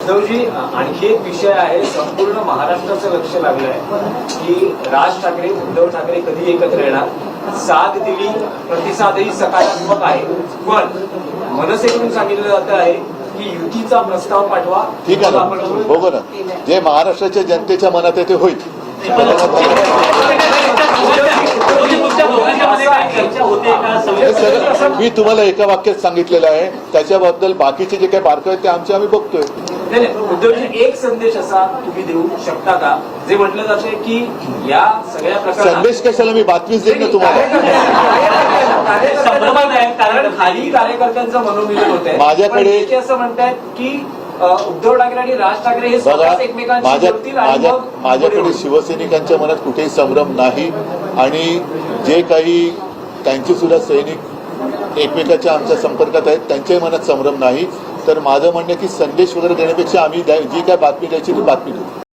उद्धवजी, आणखी एक विषय आहे, संपूर्ण महाराष्ट्राचं लक्ष लागलंय की राज ठाकरे उद्धव ठाकरे कधी एकत्र येणार. साथ दिली, प्रतिसादही सकारात्मक आहे, पण मनसेकडून सांगितलं जात आहे की युतीचा प्रस्ताव पाठवा. ठीक आहे ना, बघू ना, जे महाराष्ट्राच्या जनतेच्या मनात आहे ते होईल. मी तुम्हाला एका वाक्यात सांगितलेलं आहे, त्याच्याबद्दल बाकीचे जे काही बारकावे आहेत ते आम्ही बघतोय. नाही, उद्धवजी, एक संदेश असा तुम्ही देऊ शकता का, जे म्हटलं जाते की या सगळ्या प्रकारात संदेश कशाला, मी बातमीच देईन ना तुम्हाला. संभ्रमात आहे, कारण खाली कार्यकर्त्यांचं मनोमिलन होत आहे. माझ्याकडे ते असं म्हणतायत की उद्धव ठाकरे आणि राज ठाकरे हे स्वतःच एकमेकांशी जोडतील आणि मग माझ्याकडे शिवसैनिकांच्या मनात कुठेही संभ्रम नाही, आणि जे काही त्यांचे सुद्धा सैनिक एकमेकाच्या आमच्या संपर्कात आहेत त्यांच्याही मनात संभ्रम नाही. तर माझं म्हणणं की संदेश वगैरे देण्यापेक्षा आम्ही जी काय बातमी द्यायची ती बातमी देऊ.